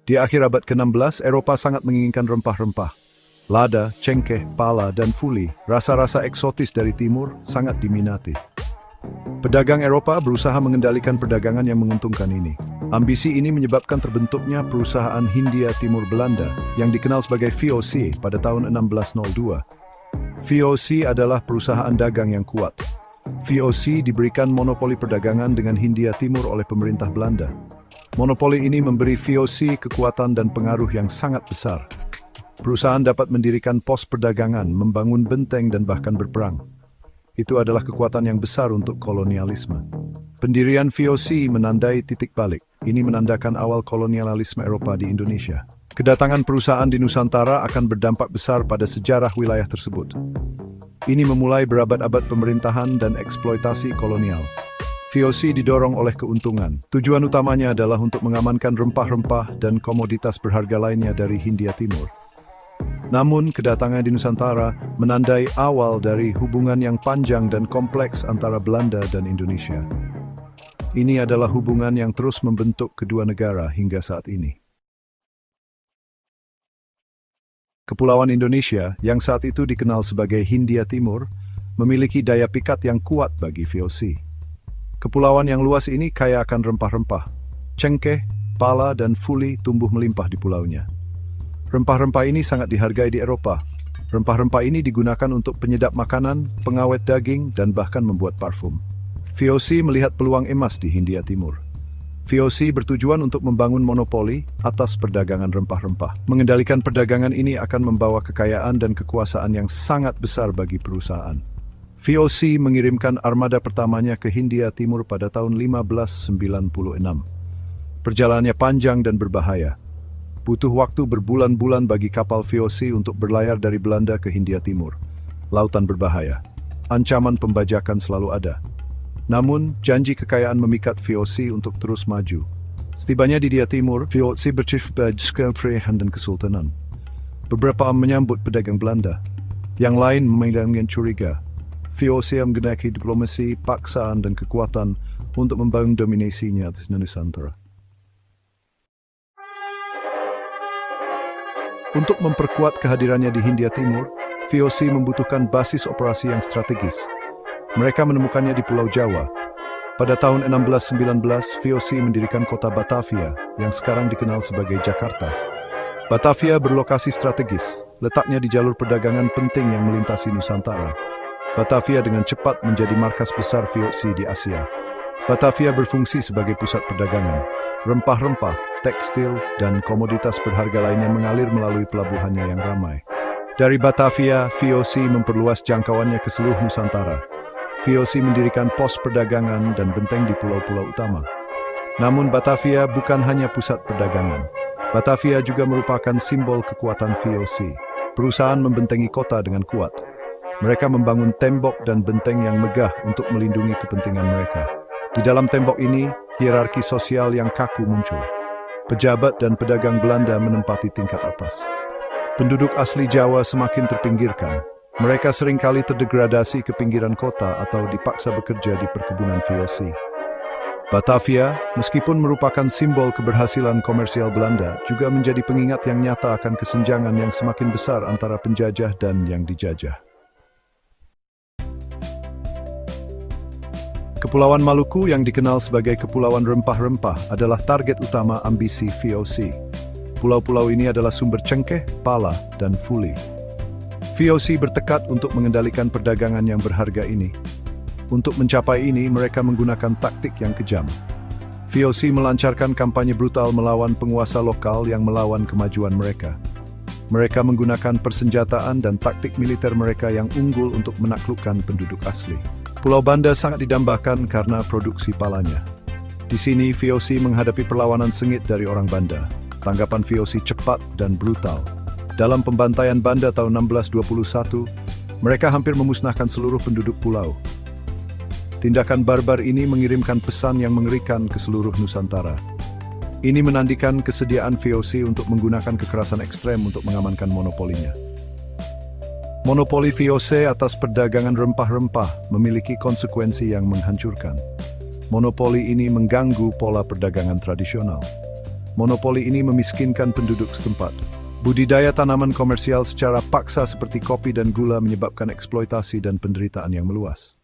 Di akhir abad ke-16, Eropa sangat menginginkan rempah-rempah. Lada, cengkeh, pala, dan fuli, rasa-rasa eksotis dari timur, sangat diminati. Pedagang Eropa berusaha mengendalikan perdagangan yang menguntungkan ini. Ambisi ini menyebabkan terbentuknya perusahaan Hindia Timur Belanda yang dikenal sebagai VOC pada tahun 1602. VOC adalah perusahaan dagang yang kuat. VOC diberikan monopoli perdagangan dengan Hindia Timur oleh pemerintah Belanda. Monopoli ini memberi VOC kekuatan dan pengaruh yang sangat besar. Perusahaan dapat mendirikan pos perdagangan, membangun benteng, dan bahkan berperang. Itu adalah kekuatan yang besar untuk kolonialisme. Pendirian VOC menandai titik balik. Ini menandakan awal kolonialisme Eropa di Indonesia. Kedatangan perusahaan di Nusantara akan berdampak besar pada sejarah wilayah tersebut. Ini memulai berabad-abad pemerintahan dan eksploitasi kolonial. VOC didorong oleh keuntungan. Tujuan utamanya adalah untuk mengamankan rempah-rempah dan komoditas berharga lainnya dari Hindia Timur. Namun, kedatangan di Nusantara menandai awal dari hubungan yang panjang dan kompleks antara Belanda dan Indonesia. Ini adalah hubungan yang terus membentuk kedua negara hingga saat ini. Kepulauan Indonesia, yang saat itu dikenal sebagai Hindia Timur, memiliki daya pikat yang kuat bagi VOC. Kepulauan yang luas ini kaya akan rempah-rempah. Cengkeh, pala, dan fuli tumbuh melimpah di pulaunya. Rempah-rempah ini sangat dihargai di Eropa. Rempah-rempah ini digunakan untuk penyedap makanan, pengawet daging, dan bahkan membuat parfum. VOC melihat peluang emas di Hindia Timur. VOC bertujuan untuk membangun monopoli atas perdagangan rempah-rempah. Mengendalikan perdagangan ini akan membawa kekayaan dan kekuasaan yang sangat besar bagi perusahaan. VOC mengirimkan armada pertamanya ke Hindia Timur pada tahun 1596. Perjalanannya panjang dan berbahaya. Butuh waktu berbulan-bulan bagi kapal VOC untuk berlayar dari Belanda ke Hindia Timur. Lautan berbahaya. Ancaman pembajakan selalu ada. Namun, janji kekayaan memikat VOC untuk terus maju. Setibanya di Hindia Timur, VOC bercerita dan kesultanan. Beberapa menyambut pedagang Belanda. Yang lain memandangnya curiga. VOC menggunakan diplomasi, paksaan, dan kekuatan untuk membangun dominasinya atas Nusantara. Untuk memperkuat kehadirannya di Hindia Timur, VOC membutuhkan basis operasi yang strategis. Mereka menemukannya di Pulau Jawa. Pada tahun 1619, VOC mendirikan kota Batavia, yang sekarang dikenal sebagai Jakarta. Batavia berlokasi strategis, letaknya di jalur perdagangan penting yang melintasi Nusantara. Batavia dengan cepat menjadi markas besar VOC di Asia. Batavia berfungsi sebagai pusat perdagangan. Rempah-rempah, tekstil, dan komoditas berharga lainnya mengalir melalui pelabuhannya yang ramai. Dari Batavia, VOC memperluas jangkauannya ke seluruh Nusantara. VOC mendirikan pos perdagangan dan benteng di pulau-pulau utama. Namun Batavia bukan hanya pusat perdagangan. Batavia juga merupakan simbol kekuatan VOC. Perusahaan membentengi kota dengan kuat. Mereka membangun tembok dan benteng yang megah untuk melindungi kepentingan mereka. Di dalam tembok ini, hierarki sosial yang kaku muncul. Pejabat dan pedagang Belanda menempati tingkat atas. Penduduk asli Jawa semakin terpinggirkan. Mereka seringkali terdegradasi ke pinggiran kota atau dipaksa bekerja di perkebunan VOC. Batavia, meskipun merupakan simbol keberhasilan komersial Belanda, juga menjadi pengingat yang nyata akan kesenjangan yang semakin besar antara penjajah dan yang dijajah. Kepulauan Maluku yang dikenal sebagai Kepulauan Rempah-Rempah adalah target utama ambisi VOC. Pulau-pulau ini adalah sumber cengkeh, pala, dan fuli. VOC bertekad untuk mengendalikan perdagangan yang berharga ini. Untuk mencapai ini, mereka menggunakan taktik yang kejam. VOC melancarkan kampanye brutal melawan penguasa lokal yang melawan kemajuan mereka. Mereka menggunakan persenjataan dan taktik militer mereka yang unggul untuk menaklukkan penduduk asli. Pulau Banda sangat didambakan karena produksi palanya. Di sini, VOC menghadapi perlawanan sengit dari orang Banda. Tanggapan VOC cepat dan brutal. Dalam pembantaian Banda tahun 1621, mereka hampir memusnahkan seluruh penduduk pulau. Tindakan barbar ini mengirimkan pesan yang mengerikan ke seluruh Nusantara. Ini menandakan kesediaan VOC untuk menggunakan kekerasan ekstrem untuk mengamankan monopolinya. Monopoli VOC atas perdagangan rempah-rempah memiliki konsekuensi yang menghancurkan. Monopoli ini mengganggu pola perdagangan tradisional. Monopoli ini memiskinkan penduduk setempat. Budidaya tanaman komersial secara paksa seperti kopi dan gula menyebabkan eksploitasi dan penderitaan yang meluas.